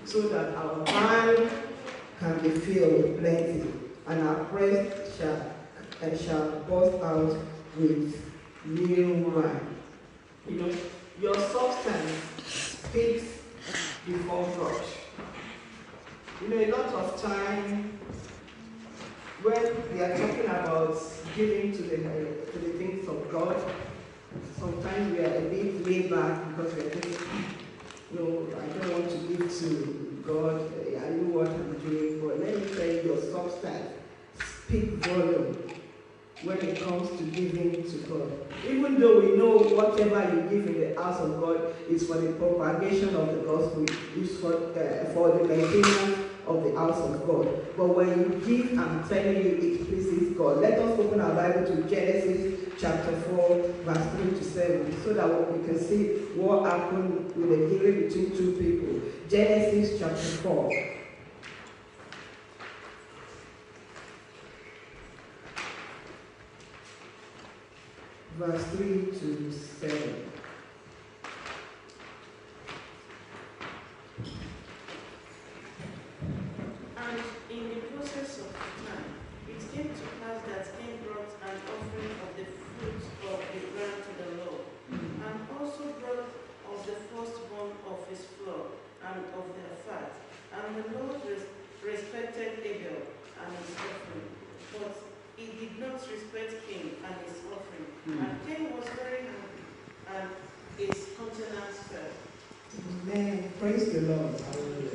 so that our barn can be filled with plenty, and our breast shall burst out with new wine. You know, your substance speaks before God. You know, a lot of time when we are talking about giving to the things of God, sometimes we are a bit laid back because we are thinking, no, I don't want to give to God. I know what I'm doing, but let me tell you, your substance speak volume when it comes to giving to God. Even though we know whatever you give in the house of God is for the propagation of the gospel, is for the maintenance of the house of God. But when you give, I'm telling you, it pleases God. Let us open our Bible to Genesis chapter 4, verse 3 to 7, so that we can see what happened with the giving between two people. Genesis chapter 4. Verse 3 to 7. And in the process of time, it came to pass that Cain brought an offering of the fruit of the ground to the Lord, and also brought of the firstborn of his flock and of their fat. And the Lord respected Abel and his offering, but he did not respect Cain and his offering. And Cain was very angry, and his countenance fell. Amen. Praise the Lord.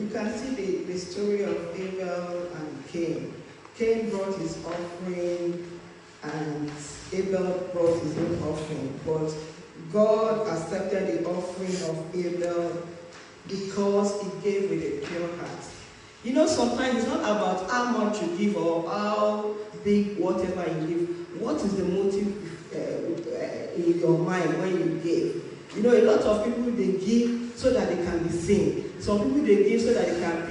You can see the story of Abel and Cain. Cain brought his offering and Abel brought his own offering. But God accepted the offering of Abel because he gave with a pure heart. You know, sometimes it's not about how much you give or how big whatever you give. What is the motive in your mind when you give? You know, a lot of people, they give so that they can be seen. Some people, they give so that they can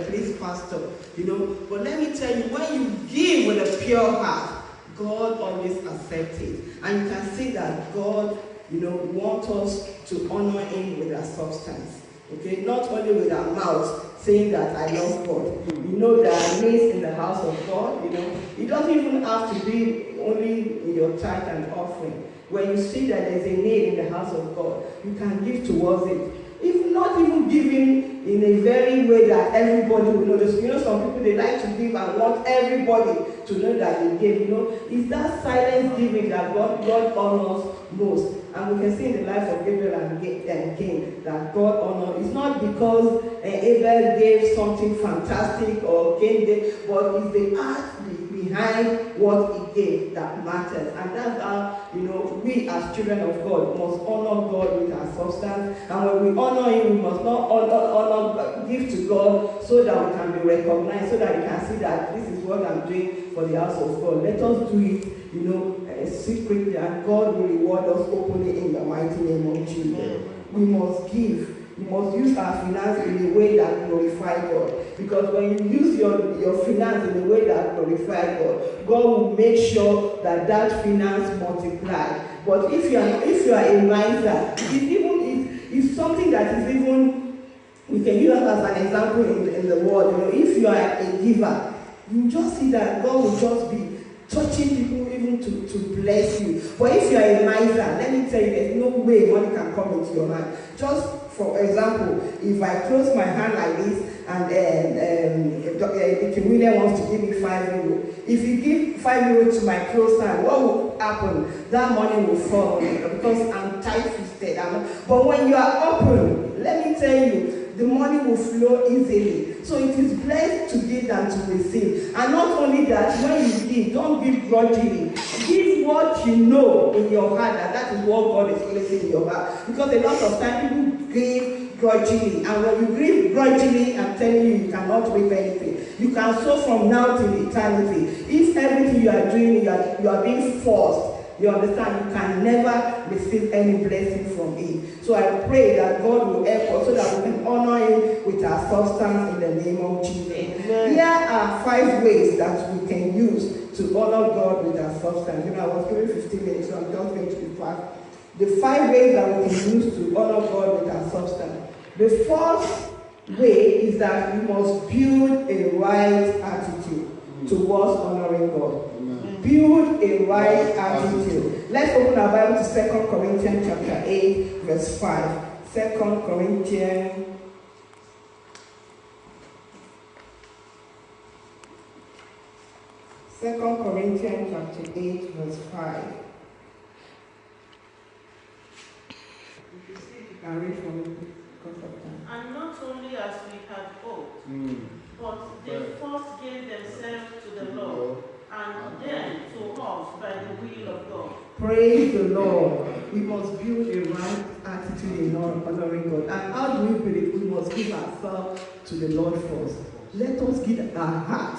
please pastor, you know. But let me tell you, when you give with a pure heart, God always accepts it. And you can see that God, you know, wants us to honor him with our substance. Okay, not only with our mouth saying that I love God. You know, there are needs in the house of God, you know. It doesn't even have to be only in your tithe and offering. When you see that there's a need in the house of God, you can give towards it. If not even giving in a very way that everybody will know. You know, some people, they like to give and want everybody to know that they give. You know, it's that silent giving that God honors most. And we can see in the life of Abel and Cain that God honors. It's not because Abel gave something fantastic or Cain gave, but it's the heart behind what he gave that matters. And that's how, you know, we as children of God must honor God with our substance. And when we honor him, we must not give to God so that we can be recognized, so that you can see that this is what I'm doing for the house of God. Let us do it, you know, secretly, and God will reward us openly in the mighty name of Jesus. We must give. You must use our finance in a way that glorifies God. Because when you use your finance in a way that glorifies God, God will make sure that that finance multiplies. But if you are a miser, it's something that is even, we can use as an example in the world. You know, if you are a giver, you just see that God will just be touching people even to bless you. But if you are a miser, let me tell you, there's no way money can come into your hand. Just for example, if I close my hand like this and Dr. William wants to give me €5, if you give €5 to my closed hand, what will happen? That money will fall on me because I'm tight-fisted. But when you are open, let me tell you, the money will flow easily. So it is blessed to give than to receive. And not only that, when you give, don't give grudgingly. Give what you know in your heart, and that is what God is placing in your heart. Because a lot of times people give grudgingly. And when you give grudgingly, I'm telling you, you cannot reap anything. You can sow from now till eternity. If everything you are doing, you are being forced, you understand, you can never receive any blessing from it. So I pray that God will help us so that we can honor him with our substance in the name of Jesus. Amen. Here are 5 ways that we can use to honor God with our substance. You know, I was given 15 minutes, so I'm just going to be fast. The 5 ways that we can use to honor God with our substance. The first way is that we must build a right attitude towards honoring God. Build a right attitude. Let's open our Bible to 2 Corinthians chapter 8, verse 5. 2 Corinthians chapter 8, verse 5. If you see, you can read from it because of time. And not only as we had hoped, but they first gave themselves to the Lord, and then to us by the will of God. Praise the Lord. We must build a right attitude in honoring God. And how do we build it? We must give ourselves to the Lord first. Let us give our heart.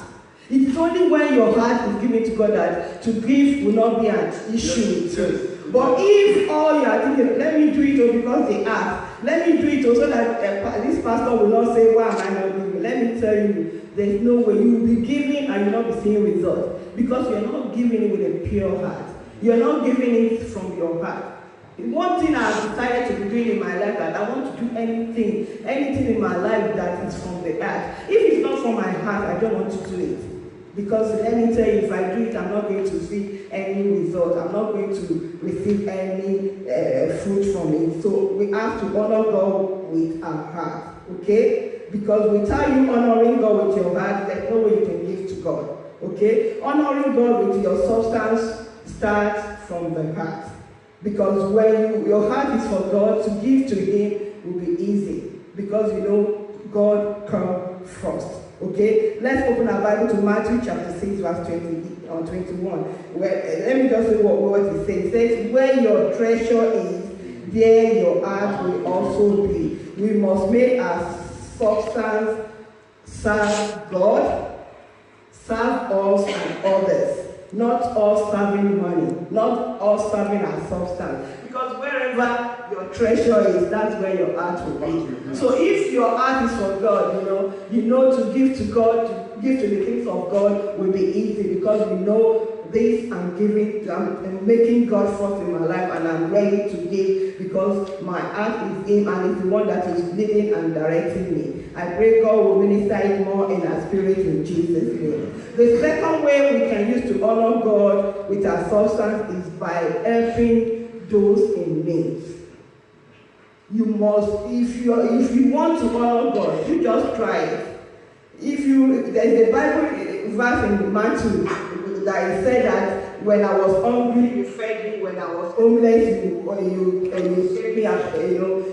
It is only when your heart is given to God that to give will not be an issue with you. But if all you are thinking, let me do it because they ask, let me do it so that this pastor will not say, why am I not giving? Let me tell you, there's no way. You will be giving and you will not be seeing results because you are not giving it with a pure heart. You are not giving it from your heart. One thing I have decided to be doing in my life that I want to do anything in my life that is from the heart. If it's not from my heart, I don't want to do it. Because let me tell you, if I do it, I'm not going to see any result. I'm not going to receive any fruit from it. So we have to honor God with our heart, okay? Because without you honoring God with your heart, there's no way you can give to God, okay? Honoring God with your substance starts from the heart. Because when your heart is for God, to give to Him will be easy. Because you know God comes first. Okay, let's open our Bible to Matthew chapter 6, verse 20 or 21. Where, let me just say what it says. It says, where your treasure is, there your heart will also be. We must make our substance serve God, serve us and others. Not us serving money, not us serving our substance. Because wherever your treasure is, that's where your heart will be. So if your heart is for God, you know to give to God, to give to the things of God will be easy because we know this I'm giving, I'm making God first in my life and I'm ready to give because my heart is Him and is the one that is leading and directing me. I pray God will minister it more in our spirit in Jesus' name. The second way we can use to honor God with our substance is by helping those in need. You must, if you want to honor God, you just try it. There's a Bible verse in Matthew that said that when I was hungry, you fed me. When I was homeless, you gave me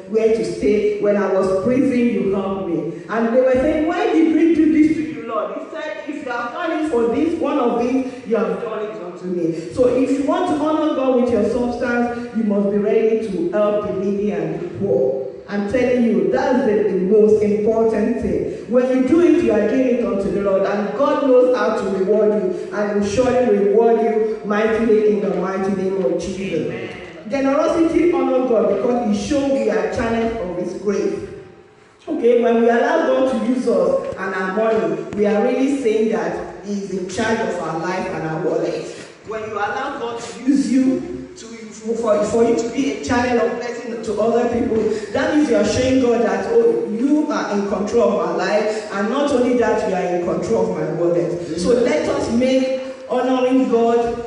where to stay. When I was prison, you helped me. And they were saying, why did we do this to you, Lord? He said, if you have done it for this, one of these, you have done it unto me. So if you want to honor God with your substance, you must be ready to help the needy and the poor. I'm telling you, that's the most important thing. When you do it, you are doing it unto the Lord, and God knows how to reward you, and will surely reward you mightily in the mighty name of Jesus. Amen. Generosity honor God because it shows we are channels of His grace. Okay, when we allow God to use us and our money, we are really saying that He is in charge of our life and our wallet. When you allow God to use you, for you to be a channel of blessing to other people, that means you are showing God that you are in control of my life, and not only that, you are in control of my wallet. So let us make honoring God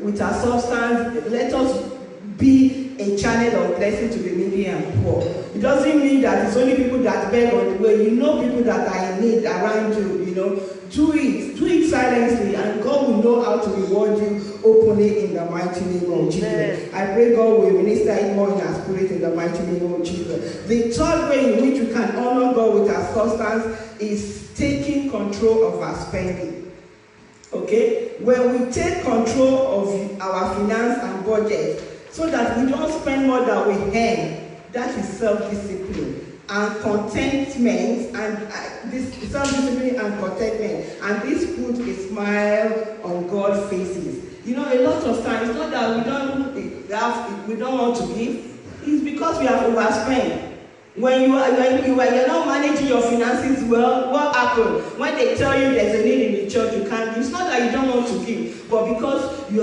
with our substance, let us be a channel of blessing to the needy and poor. It doesn't mean that it's only people that beg on the way. You know people that are in need around you, Do it silently, and God will know how to reward you openly in the mighty name of Jesus. I pray God will minister it more in our spirit in the mighty name of Jesus. The third way in which we can honor God with our substance is taking control of our spending. Okay? When we take control of our finance and budget, so that we don't spend more than we earn, that is self-discipline. And contentment, and this self-discipline and contentment, and this puts a smile on God's faces. A lot of times, it's not that we don't want to give, it's because we have overspent. When you're not managing your finances well, what happens? When they tell you there's a need in the church, you can't give. It's not that you don't want to give, but because you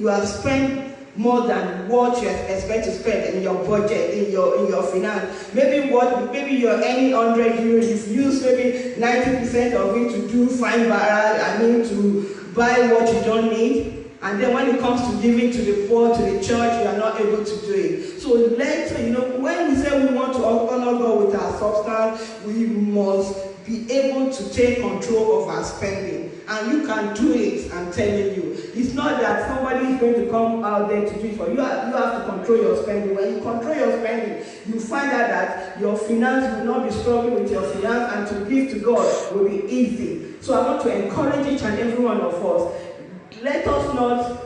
have spent more than what you expect to spend in your budget, in your finance. Maybe you're earning 100 euros, you've used maybe 90% of it to do fine barrel, to buy what you don't need. And then when it comes to giving to the poor, to the church, you are not able to do it. So when we say we want to honor God with our substance, we must be able to take control of our spending. And you can do it, I'm telling you. It's not that somebody is going to come out there to do it for you. You have to control your spending. When you control your spending, you find out that your finance will not be struggling with your finance, and to give to God will be easy. So I want to encourage each and every one of us. Let us not,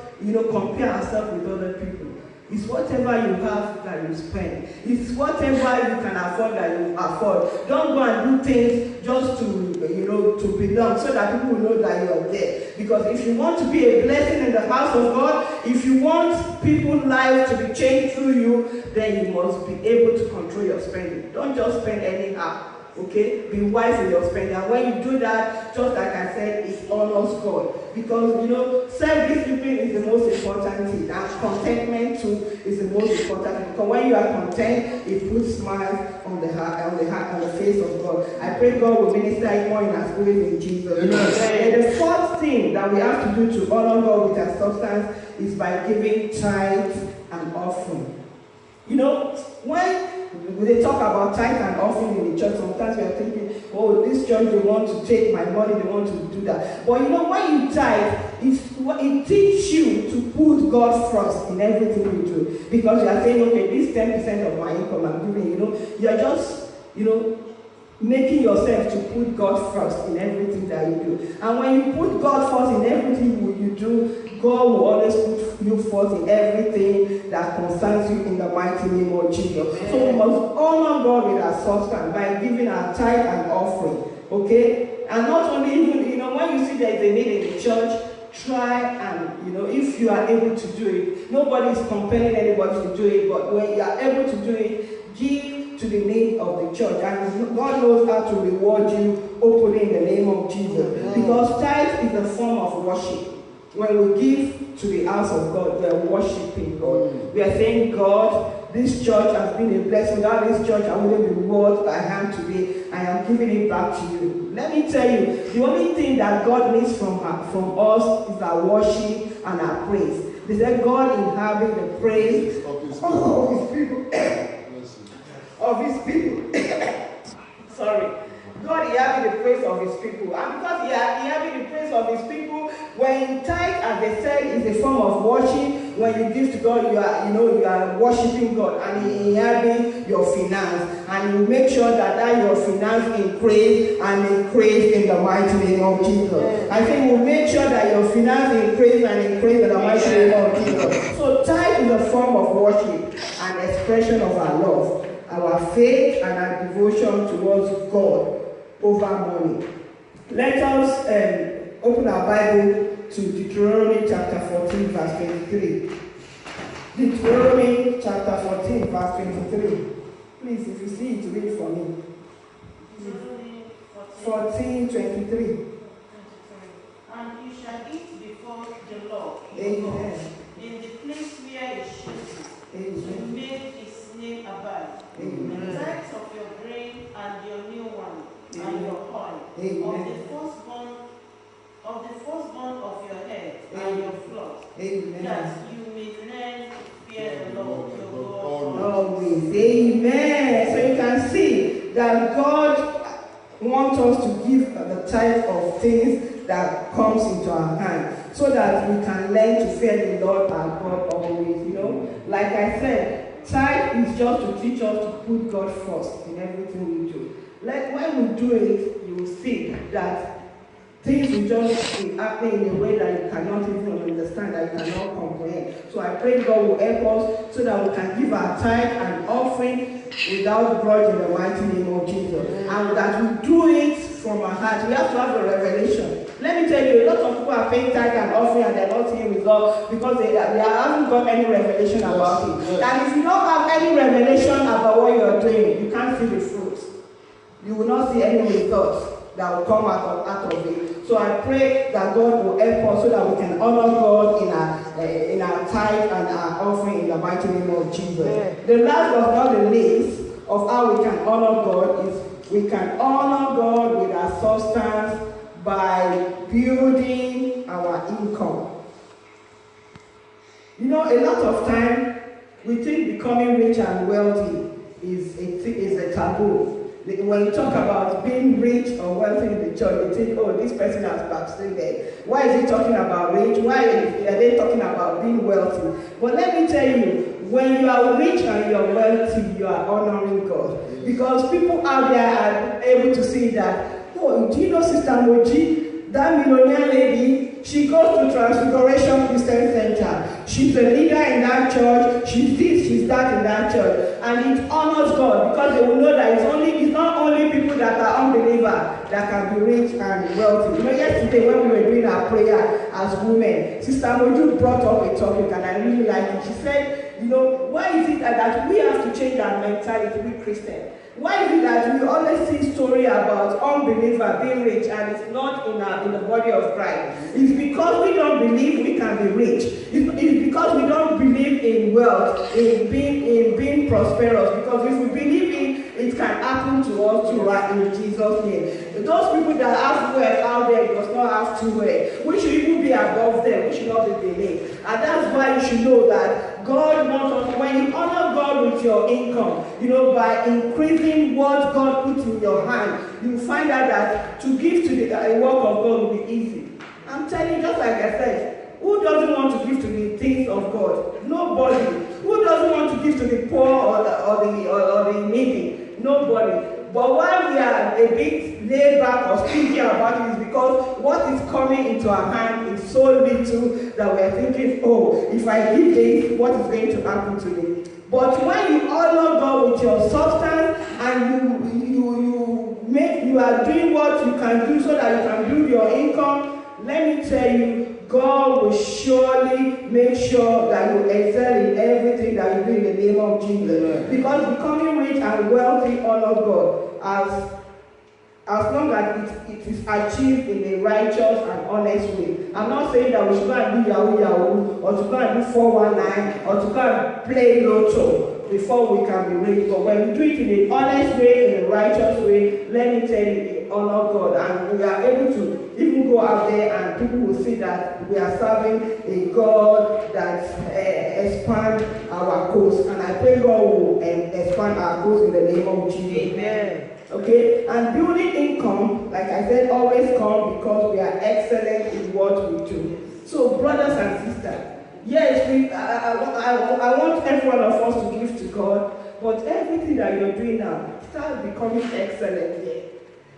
compare ourselves with other people. It's whatever you have that you spend. It's whatever you can afford that you afford. Don't go and do things just to belong, so that people will know that you are there. Because if you want to be a blessing in the house of God, if you want people's lives to be changed through you, then you must be able to control your spending. Don't just spend anyhow. Okay? Be wise in your spending. And when you do that, just like I said, it honors God. Because, self-discipline is the most important thing. And contentment too is the most important thing. Because when you are content, it puts smiles on the heart, on the face of God. I pray God will minister it more in our spirit in Jesus' name. And the fourth thing that we have to do to honor God with our substance is by giving tithes and offering. When they talk about tithe and offering in the church, sometimes we are thinking, oh, this church, they want to take my money, they want to do that. But when you tithe, it teaches you to put God first in everything you do. Because you are saying, okay, this 10% of my income I'm giving, you are just, making yourself to put God first in everything that you do. And when you put God first in everything you do, God will always put you first in everything that concerns you in the mighty name of Jesus. Amen. So we must honor God with our substance by giving our tithe and offering. Okay? And not only even, when you see there is a need in the church, try and, if you are able to do it. Nobody is compelling anybody to do it, but when you are able to do it, give to the need of the church. And God knows how to reward you openly in the name of Jesus. Amen. Because tithe is a form of worship. When we give to the house of God, we are worshiping God. We are saying, God, this church has been a blessing. Without this church, I wouldn't be what I am today. I am giving it back to you. Let me tell you, the only thing that God needs from us is our worship and our praise. They said God inhabits the praise of his people. Of his people. Sorry. God inhabits the praise of his people. And because he inhabits the praise of his people, when tithe, as they said, is a form of worship. When you give to God, you are worshiping God, and he inhabits your finance. And you make sure that your finance increase in the mighty name of Jesus. I think we'll make sure that your finance increase in the mighty name of Jesus. So tithe is a form of worship and expression of our love, our faith, and our devotion towards God over money. Let us open our Bible to Deuteronomy chapter 14, verse 23. Deuteronomy chapter 14, verse 23. Please, if you see it, read for me. 14, 23. And you shall eat before the Lord, Amen. in the place where he chooses to make his name abide. Amen. The tithes of your grain and your new wine and your oil, of the firstborn of your head and your flock, that you may learn to fear the Lord your God always. Amen. So you can see that God wants us to give the type of things that comes into our hand, so that we can learn to fear the Lord our God always. Like I said, tithe is just to teach us to put God first in everything we do. Like when we do it, you will see that things will just be happening in a way that you cannot even understand, that you cannot comprehend. So I pray God will help us so that we can give our tithe and offering without grudge in the mighty name of Jesus. And that we do it from our heart. We have to have a revelation. Let me tell you, a lot of people are paying tithe and offering and they're not seeing results because they haven't got any revelation about it. And if you don't have any revelation about what you're doing, you can't see the fruit. You will not see any results that will come out of it. So I pray that God will help us so that we can honor God in our tithe and our offering in the mighty name of Jesus. Yeah. The last but not the least of how we can honor God is we can honor God with our substance by building our income. You know, a lot of time we think becoming rich and wealthy is a taboo. When you talk about being rich or wealthy in the church, you think, oh, this person has backslided. Why is he talking about rich? Why are they talking about being wealthy? But let me tell you, when you are rich and you are wealthy, you are honoring God. Because people out there are able to see that, oh, do you know Sister Moji, that millionaire lady, she goes to Transfiguration Christian Center. She's a leader in that church. She's this, she's that in that church. And it honors God because they will know that it's not only people that are unbelievers that can be rich and wealthy. You know, yesterday when we were doing our prayer as women, Sister Moju brought up a topic and I really liked it. She said, you know, why is it that we have to change our mentality to be Christian? Why is it that we always see story about unbeliever being rich and it's not in the body of Christ? It's because we don't believe we can be rich. It's because we don't believe in wealth, in being prosperous. Because if we believe in it can happen to us too, right, in Jesus' name. Those people that have wealth out there does not have to wear. We should even be above them. We should not be beneath. And that's why you should know that God wants us, when you honor God with your income, you know, by increasing what God puts in your hand, you find out that to give to the work of God will be easy. I'm telling you, just like I said, who doesn't want to give to the things of God? Nobody. Who doesn't want to give to the poor or the needy? Nobody. But why we are a bit laid back or stingy about it is because what is coming into our hand is so little that we are thinking, oh, if I give this, what is going to happen to me? But when you honor God with your substance and you are doing what you can do so that you can build your income, let me tell you, God will surely make sure that you excel in everything that you do in the name of Jesus. Because becoming rich and wealthy honor God as long as it is achieved in a righteous and honest way. I'm not saying that we should go and do Yahoo Yahoo or to go and do 419 or to go and play lotto before we can be rich. But when we do it in an honest way, in a righteous way, let me tell you, honor God. And we are able to even go out there and people will see that we are serving a God that expands our coast. And I pray God will expand our coast in the name of Jesus. Amen. Okay, and building income, like I said, always come because we are excellent in what we do. So, brothers and sisters, yes, I want every one of us to give to God, but everything that you're doing now, start becoming excellent here.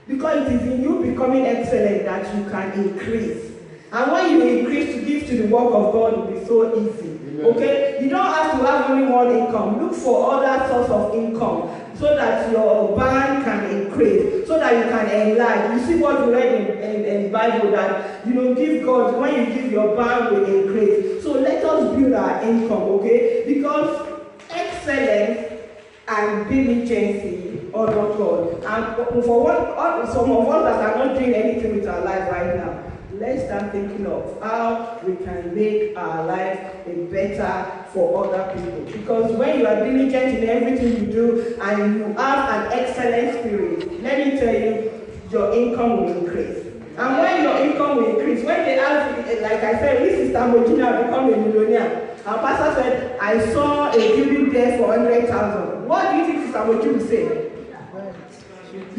Because it is in you becoming excellent that you can increase. And when you increase to give to the work of God, it will be so easy. Amen. Okay? You don't have to have only one income. Look for other source of income so that your band can increase, so that you can enlarge. You see what we read in the Bible that, you know, give God, when you give your band will increase. So let us build our income, okay? Because excellence and diligence honor God. And for some of us that are not doing anything with our life right now, let's start thinking of how we can make our life better for other people. Because when you are diligent in everything you do and you have an excellent spirit, let me tell you, your income will increase. And when your income will increase, when they ask, like I said, this is Tambojina become a millionaire. Our pastor said, I saw a building there for 100,000. What do you think Sister Moji will say?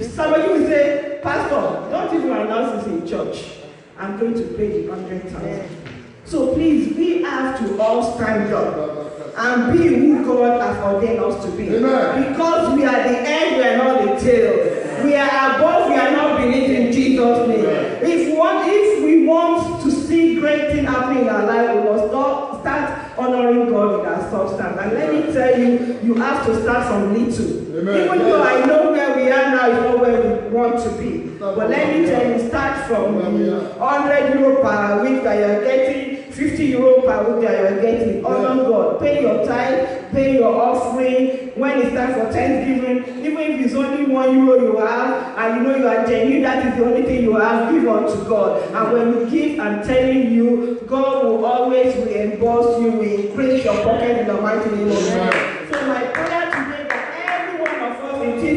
Somebody will say, Pastor, don't even announce this in church. I'm going to pay the 100,000. So please, we have to all stand up and be who God has ordained us to be. Amen. Because we are the head, we are not the tail. We are above, we are not beneath in Jesus' name. If we want to see great things happening in our life, we must start honoring God with our substance. And let me tell you, you have to start from little. Amen. Even though I know where we are now is not where we want to be. But let me tell you, start from 100 euro per week that you're getting, 50 euro per week that you're getting. Honor God. Pay your tithe, pay your offering. When it's time for Thanksgiving, even if it's only €1 you have, and you know you are genuine, that is the only thing you have, give unto God. And when you give, I'm telling you, God will always reimburse you, will increase your pocket in the mighty name of Jesus. So my prayer